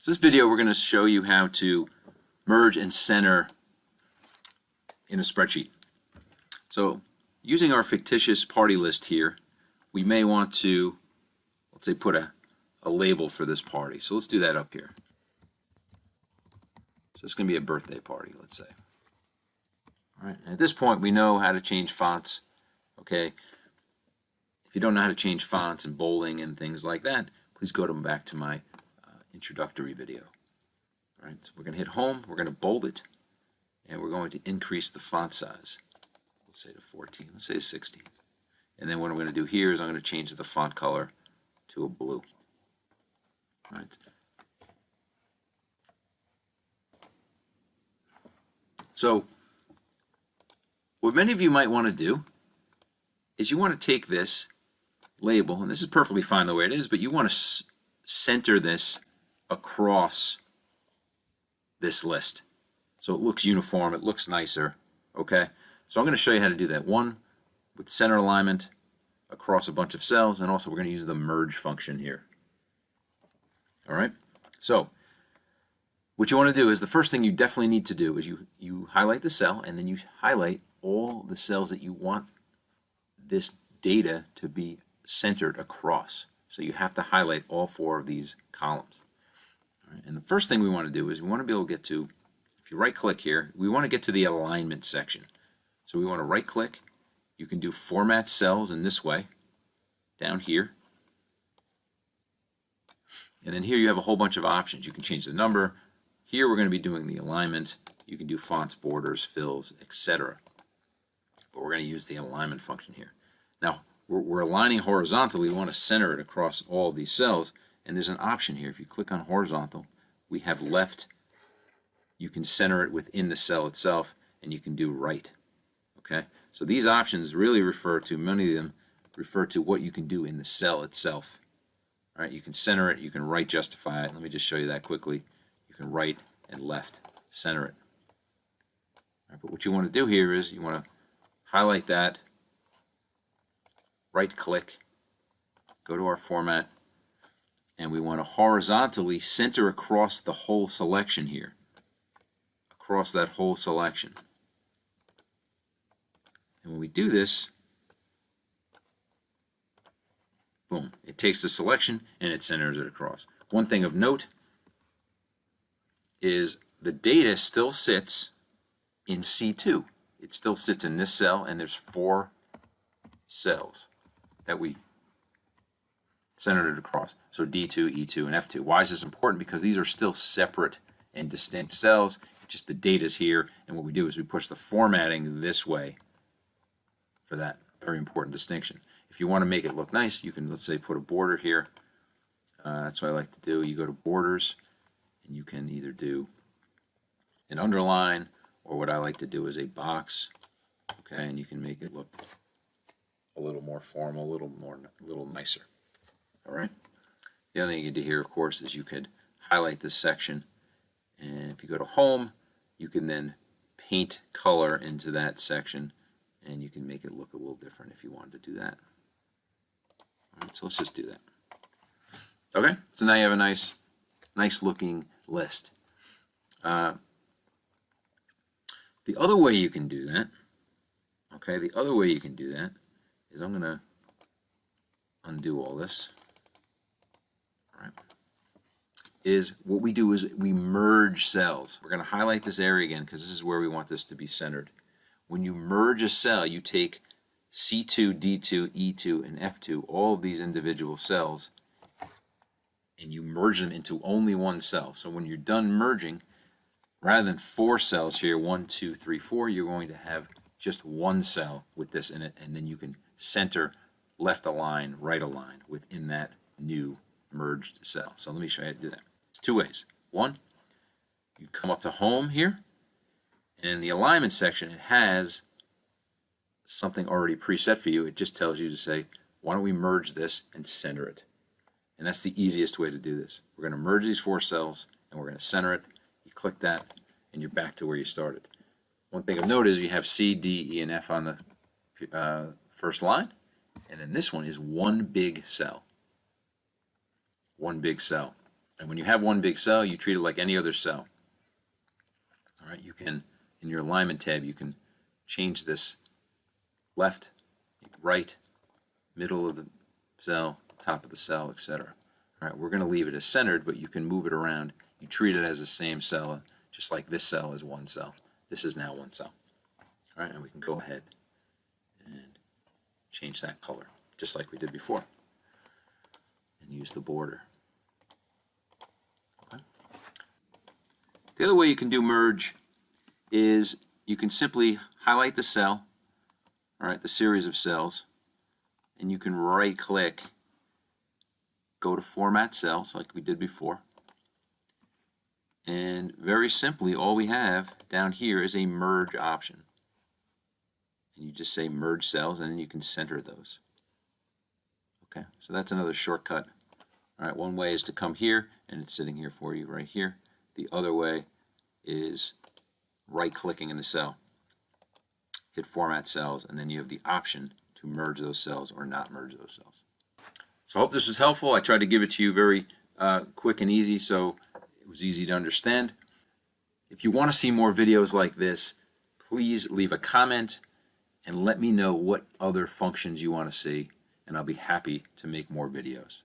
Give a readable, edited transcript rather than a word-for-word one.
So this video we're going to show you how to merge and center in a spreadsheet. So using our fictitious party list here, we may want to, let's say, put a label for this party. So let's do that up here. So it's going to be a birthday party, let's say. All right, and at this point we know how to change fonts, okay? If you don't know how to change fonts and bolding and things like that, please go back to my introductory video. All right, so we're going to hit home, we're going to bold it, and we're going to increase the font size. Let's say to 14, let's say 16. And then what I'm going to do here is I'm going to change the font color to a blue. All right. So what many of you might want to do is you want to take this label, and this is perfectly fine the way it is, but you want to center this across this list so it looks uniform, it looks nicer. Okay, so I'm going to show you how to do that. One, with center alignment across a bunch of cells, and also we're going to use the merge function here. All right, so what you want to do is the first thing you definitely need to do is you highlight the cell, and then you highlight all the cells that you want this data to be centered across. So you have to highlight all 4 of these columns. All right, and the first thing we want to do is we want to be able to get to, if you right click here, we want to get to the alignment section. So we want to right click. You can do format cells in this way, down here. And then here you have a whole bunch of options. You can change the number. Here we're going to be doing the alignment. You can do fonts, borders, fills, etc. But we're going to use the alignment function here. Now, we're aligning horizontally. We want to center it across all of these cells. And there's an option here. If you click on horizontal, we have left. You can center it within the cell itself, and you can do right. Okay? So these options really refer to, many of them refer to what you can do in the cell itself. All right, you can center it, you can right justify it. Let me just show you that quickly. You can right and left center it. All right, but what you want to do here is you want to highlight that, right click, go to our format, and we want to horizontally center across the whole selection here, across that whole selection. And when we do this, boom, it takes the selection and it centers it across. One thing of note is the data still sits in C2. It still sits in this cell, and there's 4 cells that we centered it across. So D2, E2, and F2. Why is this important? Because these are still separate and distinct cells. It's just the data's here, and what we do is we push the formatting this way for that very important distinction. If you want to make it look nice, you can, let's say, put a border here. That's what I like to do. You go to borders, and you can either do an underline, or what I like to do is a box. Okay, and you can make it look a little more formal, a little nicer. All right. The other thing you can do here, of course, is you could highlight this section, and if you go to home, you can then paint color into that section, and you can make it look a little different if you wanted to do that. All right, so let's just do that. Okay, so now you have a nice looking list. The other way you can do that, okay, the other way you can do that is I'm going to undo all this. All right, is what we do is we merge cells. We're going to highlight this area again because this is where we want this to be centered. When you merge a cell, you take C2, D2, E2, and F2, all of these individual cells, and you merge them into only one cell. So when you're done merging, rather than 4 cells here, 1, 2, 3, 4, you're going to have just one cell with this in it, and then you can center left align, right align within that new merged cell. So let me show you how to do that. It's 2 ways. One, you come up to home here, and in the alignment section, it has something already preset for you. It just tells you to say, why don't we merge this and center it? And that's the easiest way to do this. We're going to merge these 4 cells, and we're going to center it. You click that, and you're back to where you started. One thing of note is you have C, D, E, and F on the first line, and then this one is one big cell. One big cell. And when you have one big cell, you treat it like any other cell. All right, you can, in your alignment tab, you can change this left, right, middle of the cell, top of the cell, etc. All right, we're going to leave it as centered, but you can move it around. You treat it as the same cell, just like this cell is one cell. This is now one cell. All right, and we can go ahead and change that color, just like we did before, and use the border. Okay. The other way you can do merge is you can simply highlight the cell, all right, the series of cells, and you can right-click, go to Format Cells like we did before, and very simply all we have down here is a merge option. And you just say merge cells, and then you can center those. Okay, so that's another shortcut. All right, one way is to come here, and it's sitting here for you right here. The other way is right-clicking in the cell, hit Format Cells, and then you have the option to merge those cells or not merge those cells. So I hope this was helpful. I tried to give it to you very quick and easy, so it was easy to understand. If you want to see more videos like this, please leave a comment and let me know what other functions you want to see, and I'll be happy to make more videos.